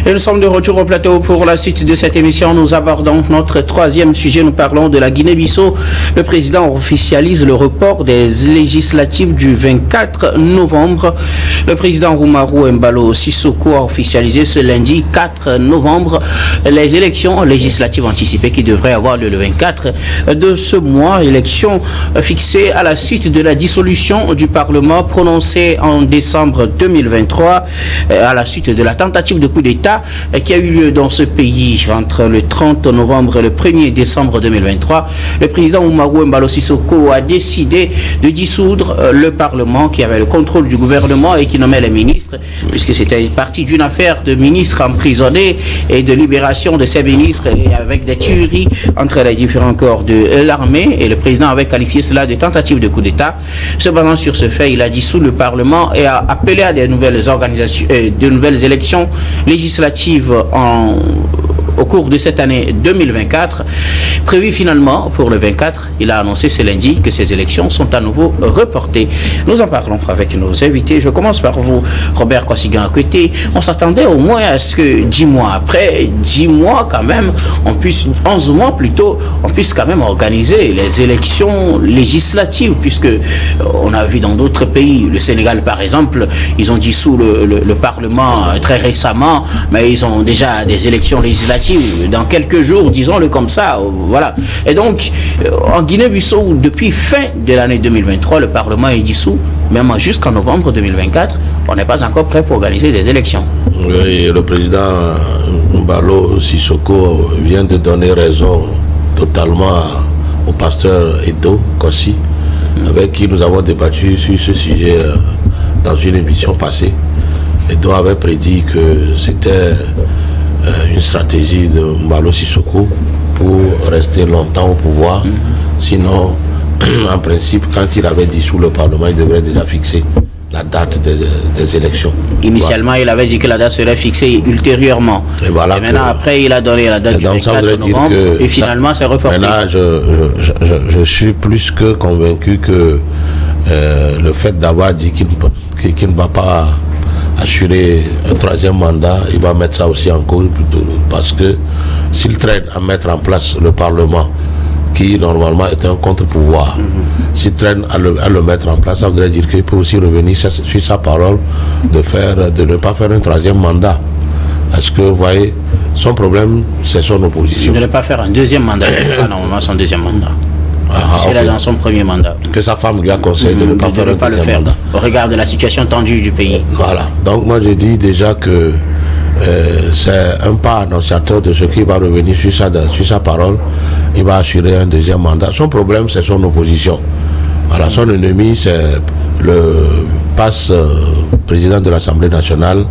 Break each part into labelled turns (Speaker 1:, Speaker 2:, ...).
Speaker 1: Et nous sommes de retour au plateau pour la suite de cette émission. Nous abordons notre troisième sujet. Nous parlons de la Guinée-Bissau. Le président officialise le report des législatives du 24 novembre. Le président Umaru Embalo Sissoko a officialisé ce lundi 4 novembre les élections législatives anticipées qui devraient avoir lieu le 24 de ce mois. Élections fixées à la suite de la dissolution du Parlement prononcée en décembre 2023 à la suite de la tentative de coup d'État qui a eu lieu dans ce pays entre le 30 novembre et le 1er décembre 2023. Le président Umaru Embalo Sissoko a décidé de dissoudre le Parlement qui avait le contrôle du gouvernement et qui nommait les ministres, puisque c'était partie d'une affaire de ministres emprisonnés et de libération de ces ministres et avec des tueries entre les différents corps de l'armée, et le président avait qualifié cela de tentative de coup d'État. Cependant, sur ce fait, il a dissous le Parlement et a appelé à de nouvelles organisations, de nouvelles élections législatives au cours de cette année 2024, prévu finalement pour le 24. Il a annoncé ce lundi que ces élections sont à nouveau reportées. Nous en parlons avec nos invités. Je commence par vous, Robert Kosigan-Akwete. On s'attendait au moins à ce que 10 mois après, 10 mois quand même, 11 mois plutôt, on puisse quand même organiser les élections législatives, puisque on a vu dans d'autres pays, le Sénégal par exemple, ils ont dissous le Parlement très récemment, mais ils ont déjà des élections législatives dans quelques jours, disons-le comme ça, voilà. Et donc, en Guinée-Bissau, depuis fin de l'année 2023, le Parlement est dissous, même jusqu'en novembre 2024, on n'est pas encore prêt pour organiser des élections.
Speaker 2: Oui, le président Embalo Sissoko vient de donner raison totalement au pasteur Edo Kossi, avec qui nous avons débattu sur ce sujet dans une émission passée. Edo avait prédit que c'était une stratégie de Embalo Sissoko pour rester longtemps au pouvoir. Sinon, en principe, quand il avait dissous le Parlement, il devrait déjà fixer la date des élections. Initialement,
Speaker 1: voilà. Il avait dit que la date serait fixée ultérieurement.
Speaker 2: Et voilà.
Speaker 1: Et maintenant, après, il a donné la date du 24 novembre et finalement, c'est reporté.
Speaker 2: Maintenant, je suis plus que convaincu que le fait d'avoir dit qu'il ne va pas assurer un troisième mandat, il va mettre ça aussi en cause, parce que s'il traîne à mettre en place le Parlement, qui normalement est un contre-pouvoir, s'il traîne à le mettre en place, ça voudrait dire qu'il peut aussi revenir sur sa parole de ne pas faire un troisième mandat. Parce que, vous voyez, son problème, c'est son opposition.
Speaker 1: De ne pas faire un deuxième mandat, c'est pas normalement son deuxième mandat. C'est là dans son premier mandat.
Speaker 2: Que sa femme lui a conseillé de ne pas faire un deuxième mandat.
Speaker 1: Au regard de la situation tendue du pays.
Speaker 2: Voilà. Donc moi je dis déjà que c'est un pas annonciateur de ce qui va revenir sur sa parole. Il va assurer un deuxième mandat. Son problème, c'est son opposition. Voilà. Son ennemi, c'est le président de l'Assemblée nationale,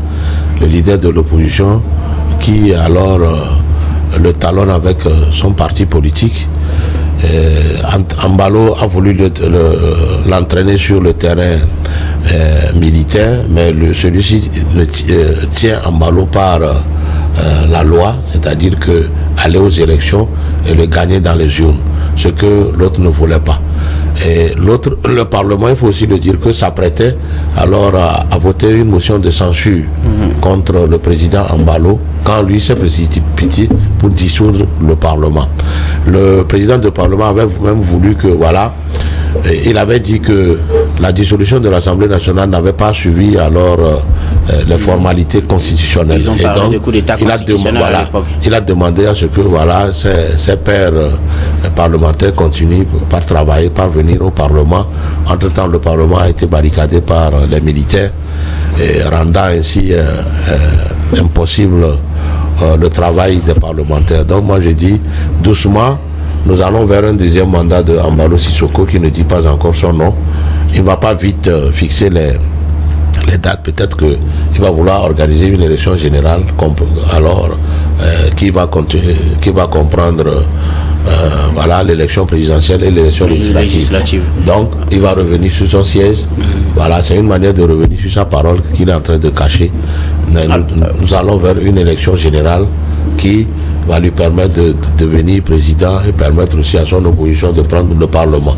Speaker 2: le leader de l'opposition, qui alors le talonne avec son parti politique. Embalo a voulu l'entraîner sur le terrain militaire, mais celui-ci tient Embalo par la loi, c'est-à-dire que aller aux élections et le gagner dans les urnes, ce que l'autre ne voulait pas. Et le Parlement, il faut aussi le dire, que s'apprêtait alors à voter une motion de censure contre le président Embalo, quand lui s'est précipité pour dissoudre le Parlement. Le président du Parlement avait même voulu que, voilà, il avait dit que la dissolution de l'Assemblée nationale n'avait pas suivi alors les formalités constitutionnelles.
Speaker 1: Ils ont parlé de coup d'État constitutionnel à l'époque.
Speaker 2: Il a demandé à ce que, voilà, ses pairs parlementaires continuent par travailler, par venir au Parlement. Entre-temps, le Parlement a été barricadé par les militaires, et rendant ainsi impossible le travail des parlementaires. Donc moi je dis, doucement, nous allons vers un deuxième mandat de Embalo Sissoko qui ne dit pas encore son nom. Il ne va pas vite fixer les dates. Peut-être qu'il va vouloir organiser une élection générale, alors qui va comprendre voilà, l'élection présidentielle et l'élection législative. Donc il va revenir sur son siège. Voilà, c'est une manière de revenir sur sa parole qu'il est en train de cacher. Nous allons vers une élection générale qui va lui permettre de devenir président et permettre aussi à son opposition de prendre le Parlement.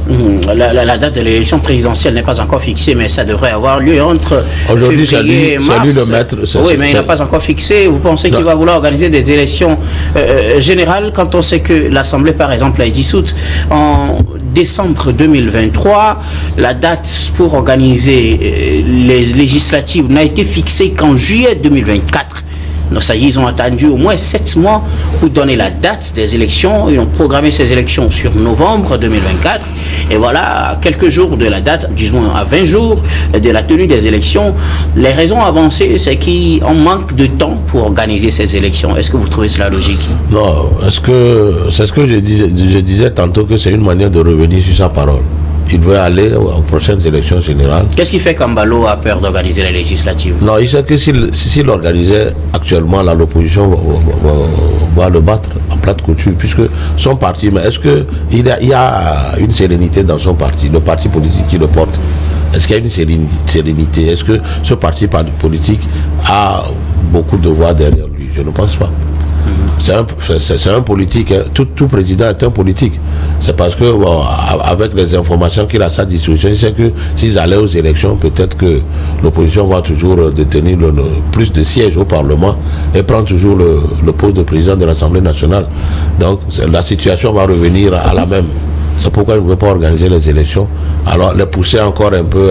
Speaker 1: La date de l'élection présidentielle n'est pas encore fixée, mais ça devrait avoir lieu entre
Speaker 2: aujourd'hui,
Speaker 1: février et mars.
Speaker 2: C'est lui le maître.
Speaker 1: Oui, mais il n'a pas encore fixé. Vous pensez qu'il va vouloir organiser des élections générales quand on sait que l'Assemblée, par exemple, est dissoute en décembre 2023. La date pour organiser les législatives n'a été fixée qu'en juillet 2024. Donc ça y est, ils ont attendu au moins 7 mois pour donner la date des élections. Ils ont programmé ces élections sur novembre 2024. Et voilà, à quelques jours de la date, disons à 20 jours de la tenue des élections, les raisons avancées, c'est qu'on manque de temps pour organiser ces élections. Est-ce que vous trouvez cela logique?
Speaker 2: Non, c'est ce que je disais tantôt, que c'est une manière de revenir sur sa parole. Il veut aller aux prochaines élections générales.
Speaker 1: Qu'est-ce qui fait qu'Ambalo a peur d'organiser les législatives?
Speaker 2: Non, il sait que s'il organisait actuellement, là, l'opposition va le battre en plate couture, puisque son parti, mais est-ce qu'il y a une sérénité dans son parti, le parti politique qui le porte? Est-ce qu'il y a une sérénité? Est-ce que ce parti politique a beaucoup de voix derrière lui? Je ne pense pas. C'est un politique, hein. Tout président est un politique. C'est parce que avec les informations qu'il a à sa disposition, il sait que s'ils allaient aux élections, peut-être que l'opposition va toujours détenir plus de sièges au Parlement et prendre toujours le poste de président de l'Assemblée nationale. Donc la situation va revenir à la même. C'est pourquoi il ne veut pas organiser les élections. Alors les pousser encore un peu,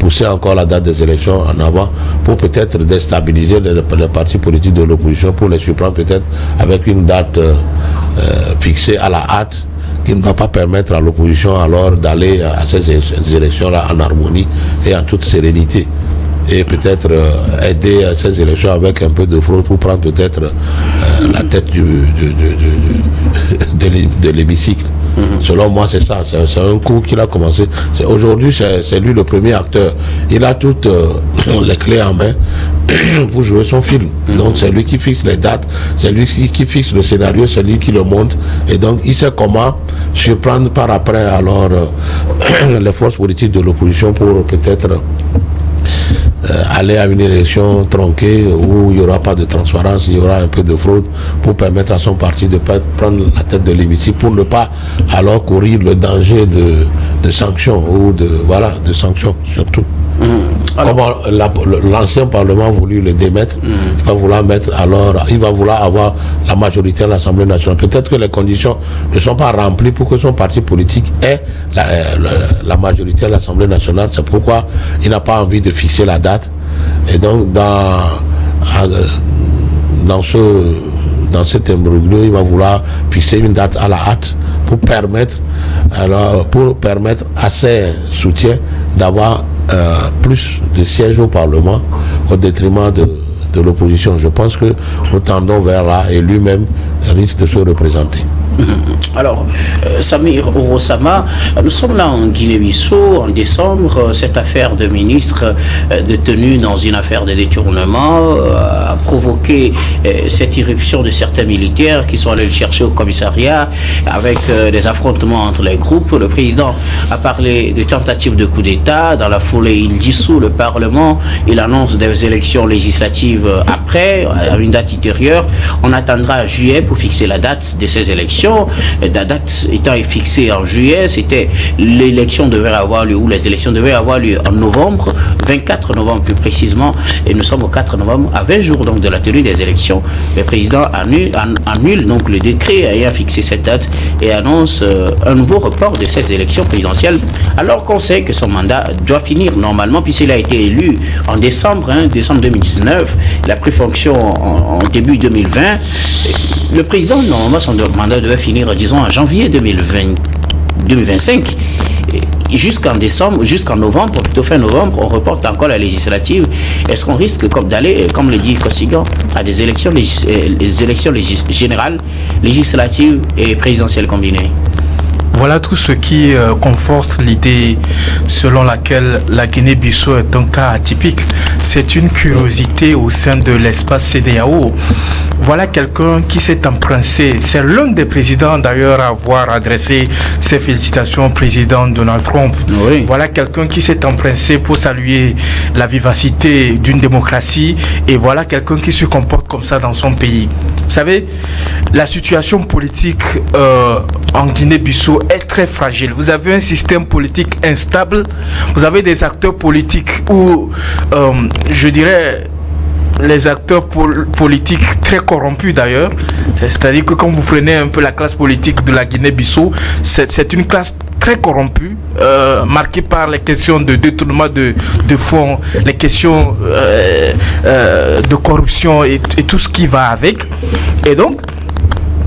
Speaker 2: pousser encore la date des élections en avant pour peut-être déstabiliser les partis politiques de l'opposition, pour les surprendre peut-être avec une date fixée à la hâte, qui ne va pas permettre à l'opposition alors d'aller à ces élections-là en harmonie et en toute sérénité. Et peut-être aider à ces élections avec un peu de fraude pour prendre peut-être la tête de l'hémicycle. Selon moi, c'est ça. C'est un coup qu'il a commencé. Aujourd'hui, c'est lui le premier acteur. Il a toutes les clés en main pour jouer son film. Donc, c'est lui qui fixe les dates, c'est lui qui fixe le scénario, c'est lui qui le monte. Et donc, il sait comment surprendre par après alors les forces politiques de l'opposition pour peut-être aller à une élection tronquée où il n'y aura pas de transparence, il y aura un peu de fraude, pour permettre à son parti de prendre la tête de l'hémicycle, pour ne pas alors courir le danger de sanctions ou de sanctions surtout. Comment l'ancien Parlement a voulu le démettre, il va vouloir avoir la majorité à l'Assemblée nationale. Peut-être que les conditions ne sont pas remplies pour que son parti politique ait la majorité à l'Assemblée nationale. C'est pourquoi il n'a pas envie de fixer la date. Et donc dans cet imbroglio, il va vouloir fixer une date à la hâte pour permettre à ses soutiens d'avoir plus de sièges au Parlement au détriment de l'opposition. Je pense que nous tendons vers là, et lui-même risque de se représenter.
Speaker 1: Alors, Samir Orosama, nous sommes là en Guinée-Bissau en décembre. Cette affaire de ministre détenu dans une affaire de détournement a provoqué cette irruption de certains militaires qui sont allés le chercher au commissariat avec des affrontements entre les groupes. Le président a parlé de tentatives de coup d'État. Dans la foulée, il dissout le Parlement. Il annonce des élections législatives après, à une date ultérieure. On attendra juillet pour fixer la date de ces élections. La date étant fixée en juillet, c'était l'élection devait avoir lieu, ou les élections devaient avoir lieu en novembre, 24 novembre plus précisément, et nous sommes au 4 novembre, à 20 jours donc de la tenue des élections. Le président annule donc le décret ayant fixé cette date et annonce un nouveau report de ces élections présidentielles, alors qu'on sait que son mandat doit finir normalement, puisqu'il a été élu en décembre 2019, il a pris fonction en début 2020. Le président, normalement, son mandat devait finir, disons, en janvier 2025. Jusqu'en novembre, plutôt fin novembre, on reporte encore la législative. Est-ce qu'on risque d'aller, comme le dit Kosigan, à des élections générales, législatives et présidentielles combinées?
Speaker 3: Voilà tout ce qui conforte l'idée selon laquelle la Guinée-Bissau est un cas atypique. C'est une curiosité au sein de l'espace CEDEAO. voilà quelqu'un qui s'est emprunté. C'est l'un des présidents d'ailleurs à avoir adressé ses félicitations au président Donald Trump.
Speaker 1: Oui.
Speaker 3: Voilà quelqu'un qui s'est emprunté pour saluer la vivacité d'une démocratie, et voilà quelqu'un qui se comporte comme ça dans son pays. Vous savez, la situation politique en Guinée-Bissau est très fragile. Vous avez un système politique instable, vous avez des acteurs politiques où, je dirais, les acteurs politiques très corrompus d'ailleurs. C'est-à-dire que quand vous prenez un peu la classe politique de la Guinée-Bissau, c'est une classe très corrompue, marquée par les questions de détournement de fonds, les questions de corruption et tout ce qui va avec. Et donc,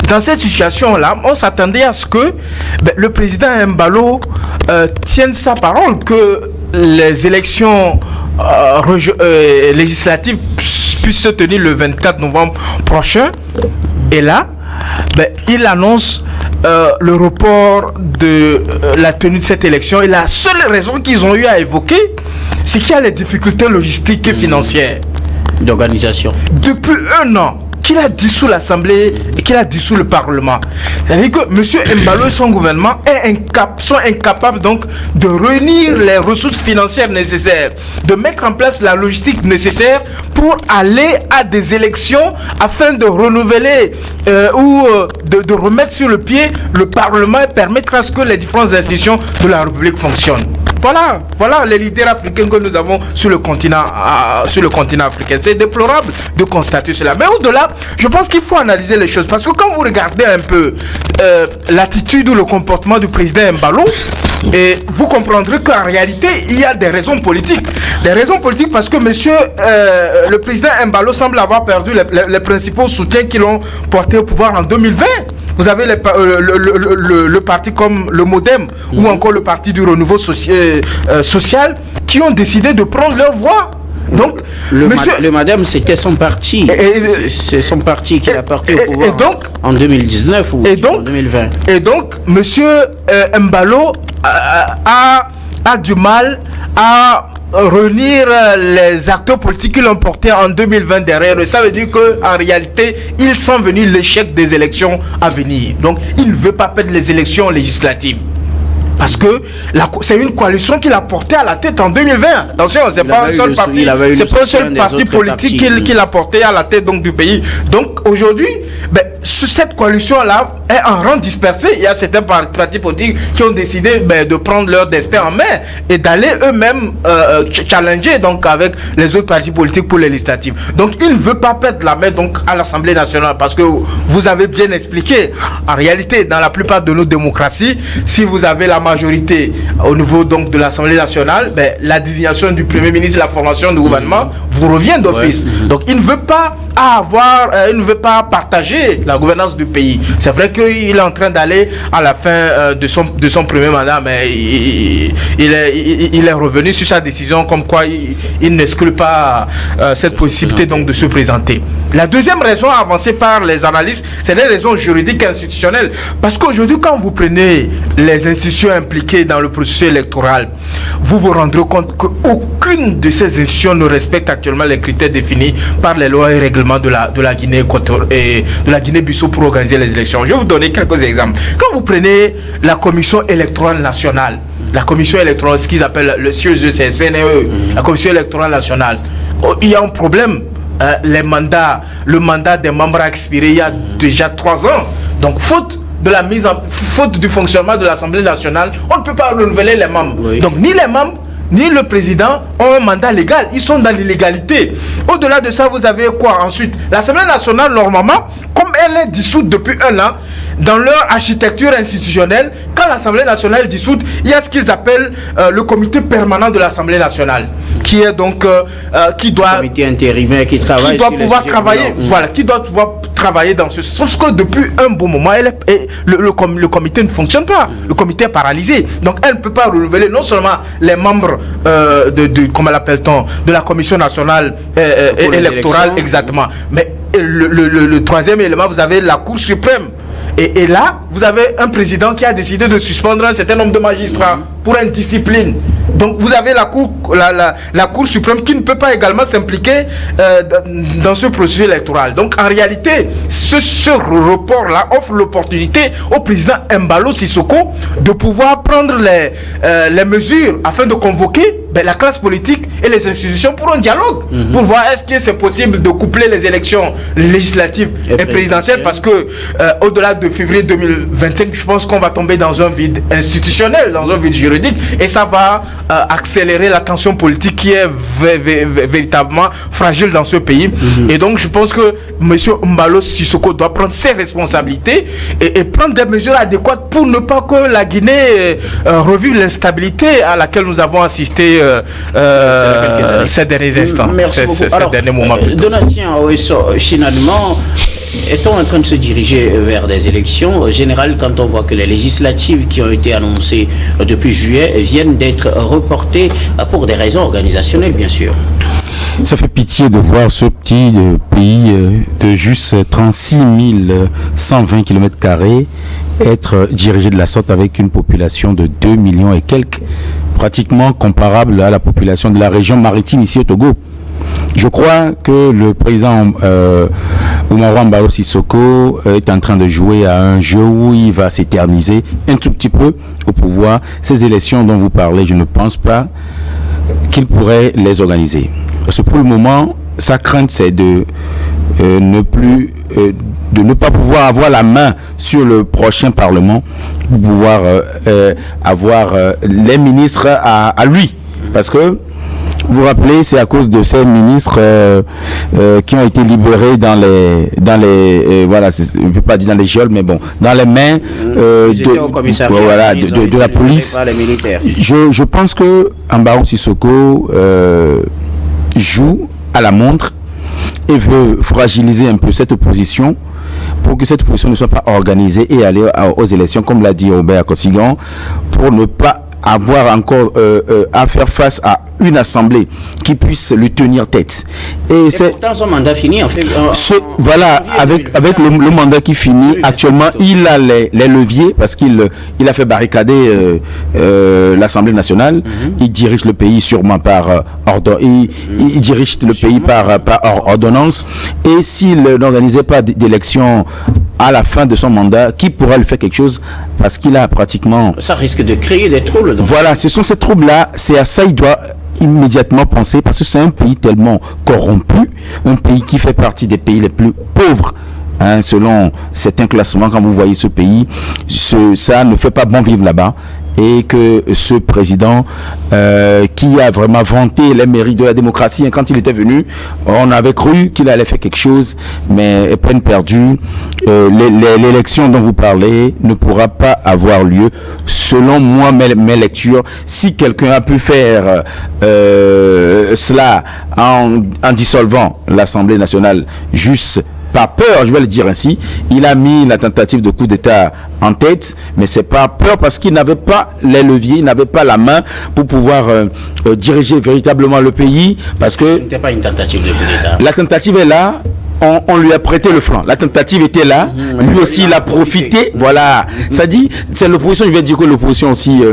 Speaker 3: dans cette situation-là, on s'attendait à ce que le président Embalo tienne sa parole, que les élections législatives puissent se tenir le 24 novembre prochain. Et là, il annonce le report de la tenue de cette élection. Et la seule raison qu'ils ont eu à évoquer, c'est qu'il y a les difficultés logistiques et financières
Speaker 1: d'organisation.
Speaker 3: Depuis un an qu'il a dissous l'Assemblée et qu'il a dissous le Parlement. C'est-à-dire que M. Embalo et son gouvernement sont incapables donc de réunir les ressources financières nécessaires, de mettre en place la logistique nécessaire pour aller à des élections afin de renouveler ou de remettre sur le pied le Parlement et permettre à ce que les différentes institutions de la République fonctionnent. Voilà les leaders africains que nous avons sur le continent africain. C'est déplorable de constater cela. Mais au-delà, je pense qu'il faut analyser les choses. Parce que quand vous regardez un peu l'attitude ou le comportement du président Embalo, et vous comprendrez qu'en réalité, il y a des raisons politiques. Des raisons politiques parce que le président Embalo semble avoir perdu les principaux soutiens qui l'ont porté au pouvoir en 2020. Vous avez le parti comme le MODEM ou encore le parti du renouveau social qui ont décidé de prendre leur voix. Donc,
Speaker 1: le MODEM, c'était son parti. C'est son parti qui a porté au pouvoir en 2019 ou en 2020.
Speaker 3: Et donc, M. Embalo a du mal à réunir les acteurs politiques qui l'ont porté en 2020 derrière eux. Ça veut dire qu'en réalité, il sent venir l'échec des élections à venir. Donc, il ne veut pas perdre les élections législatives. Parce que c'est une coalition qu'il a portée à la tête en 2020. Attention, c'est pas un seul parti, c'est pas un seul parti politique qu'il a porté à la tête donc, du pays. Donc aujourd'hui, cette coalition-là est en rang dispersé. Il y a certains partis politiques qui ont décidé de prendre leur destin en main et d'aller eux-mêmes challenger donc, avec les autres partis politiques pour les législatives. Donc il ne veut pas perdre la main donc, à l'Assemblée nationale parce que vous avez bien expliqué. En réalité, dans la plupart de nos démocraties, si vous avez la majorité au niveau donc de l'Assemblée nationale, la désignation du Premier ministre, la formation du gouvernement vous revient d'office. Ouais. Donc il ne veut pas partager la gouvernance du pays. C'est vrai qu'il est en train d'aller à la fin de son premier mandat, mais il est revenu sur sa décision comme quoi il n'exclut pas cette possibilité donc de se présenter. La deuxième raison avancée par les analystes, c'est les raisons juridiques et institutionnelles. Parce qu'aujourd'hui, quand vous prenez les institutions impliquées dans le processus électoral, vous vous rendrez compte qu'aucune de ces institutions ne respecte actuellement les critères définis par les lois et règlements de la Guinée et de la Guinée-Bissau pour organiser les élections. Je vais vous donner quelques exemples. Quand vous prenez la Commission électorale nationale, la Commission électorale, ce qu'ils appellent le CNE, la Commission électorale nationale, il y a un problème. Le mandat des membres a expiré il y a déjà 3 ans. Donc, faute du fonctionnement de l'Assemblée nationale, on ne peut pas renouveler les membres. Oui. Donc, ni les membres, ni le président ont un mandat légal. Ils sont dans l'illégalité. Au-delà de ça, vous avez quoi ensuite? L'Assemblée nationale, normalement, comme elle est dissoute depuis 1 an, dans leur architecture institutionnelle, quand l'Assemblée nationale est dissoute, il y a ce qu'ils appellent le comité permanent de l'Assemblée nationale, qui est donc qui doit
Speaker 1: comité intérimaire qui
Speaker 3: doit pouvoir travailler, qui doit pouvoir travailler dans ce sens. Sauf que depuis un bon moment, le comité ne fonctionne pas. Le comité est paralysé. Donc elle ne peut pas renouveler non seulement les membres comment l'appelle-t-on, de la commission nationale électorale, exactement, mais le troisième élément, vous avez la Cour suprême. Et là, vous avez un président qui a décidé de suspendre un certain nombre de magistrats pour indiscipline. Donc vous avez la Cour suprême qui ne peut pas également s'impliquer dans ce processus électoral. Donc en réalité, ce report-là offre l'opportunité au président Embalo Sissoko de pouvoir prendre les mesures afin de convoquer la classe politique et les institutions pour un dialogue, pour voir est-ce que c'est possible de coupler les élections législatives et présidentielles, parce que au-delà de février 2025, je pense qu'on va tomber dans un vide institutionnel, dans un vide juridique, et ça va accélérer la tension politique qui est véritablement fragile dans ce pays. Et donc je pense que M. Embalo Sissoko doit prendre ses responsabilités et prendre des mesures adéquates pour ne pas que la Guinée revive l'instabilité à laquelle nous avons assisté ces derniers instants.
Speaker 1: Merci beaucoup. Alors,
Speaker 3: derniers moments.
Speaker 1: Donatien Oesso, finalement, est-on en train de se diriger vers des élections générales quand on voit que les législatives qui ont été annoncées depuis juillet viennent d'être reportées pour des raisons organisationnelles, bien sûr?
Speaker 4: Ça fait pitié de voir ce petit pays de juste 36 120 km² être dirigé de la sorte avec une population de 2 millions et quelques, pratiquement comparable à la population de la région maritime ici au Togo. Je crois que le président Umaro Embalo Sissoko est en train de jouer à un jeu où il va s'éterniser un tout petit peu au pouvoir. Ces élections dont vous parlez, je ne pense pas qu'il pourrait les organiser. Parce que pour le moment, sa crainte, c'est de ne pas pouvoir avoir la main sur le prochain Parlement, pour pouvoir avoir les ministres à lui. Parce que, vous vous rappelez, c'est à cause de ces ministres qui ont été libérés dans les voilà, je ne peux pas dire dans les geôles, mais bon, dans les mains de la police. Je pense que Embalo Sissoko joue à la montre et veut fragiliser un peu cette opposition pour que cette opposition ne soit pas organisée et aller aux élections, comme l'a dit Robert Kosigan, pour ne pas avoir encore à faire face à une assemblée qui puisse lui tenir tête. Et c'est
Speaker 1: pourtant son mandat fini en fait.
Speaker 4: Voilà, avec le mandat qui finit, actuellement il a les leviers parce qu'il a fait barricader l'Assemblée nationale. Il dirige le pays sûrement par il dirige le pays par ordonnance. Et s'il n'organisait pas d'élection à la fin de son mandat, qui pourra lui faire quelque chose parce qu'il a pratiquement...
Speaker 1: Ça risque de créer des troubles. Donc.
Speaker 4: Voilà, ce sont ces troubles-là, c'est à ça il doit immédiatement penser, parce que c'est un pays tellement corrompu, un pays qui fait partie des pays les plus pauvres, hein, selon certains classements. Quand vous voyez ce pays, ça ne fait pas bon vivre là-bas. Et que ce président qui a vraiment vanté les mérites de la démocratie, quand il était venu, on avait cru qu'il allait faire quelque chose, mais peine perdue. L'élection dont vous parlez ne pourra pas avoir lieu, selon moi, mes lectures. Si quelqu'un a pu faire cela en dissolvant l'Assemblée nationale juste par peur, je vais le dire ainsi, il a mis la tentative de coup d'État en tête, mais c'est pas peur parce qu'il n'avait pas les leviers, il n'avait pas la main pour pouvoir diriger véritablement le pays, parce que...
Speaker 1: Ce n'était pas une tentative de coup d'État.
Speaker 4: La tentative est là, on lui a prêté le flanc. La tentative était là, lui aussi il a profité. Voilà, ça dit, c'est l'opposition, je vais dire que l'opposition aussi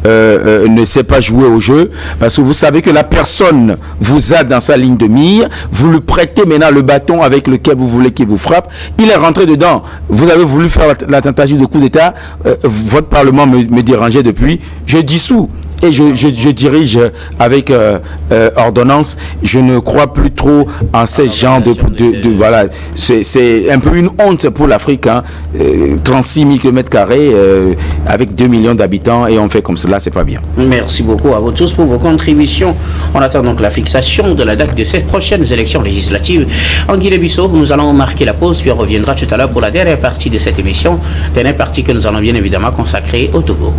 Speaker 4: ne sait pas jouer au jeu, parce que vous savez que la personne vous a dans sa ligne de mire, vous lui prêtez maintenant le bâton avec lequel vous voulez qu'il vous frappe, il est rentré dedans. Vous avez voulu faire la tentative de coup d'État, votre parlement me dérangeait depuis, je dissous. Et je dirige avec ordonnance. Je ne crois plus trop en ces genres de voilà. C'est un peu une honte pour l'Afrique, hein. 36 000 km² avec 2 millions d'habitants et on fait comme cela, c'est pas bien.
Speaker 1: Merci beaucoup à vous tous pour vos contributions. On attend donc la fixation de la date de ces prochaines élections législatives en Guinée-Bissau. Nous allons marquer la pause puis on reviendra tout à l'heure pour la dernière partie de cette émission, dernière partie que nous allons bien évidemment consacrer au Togo.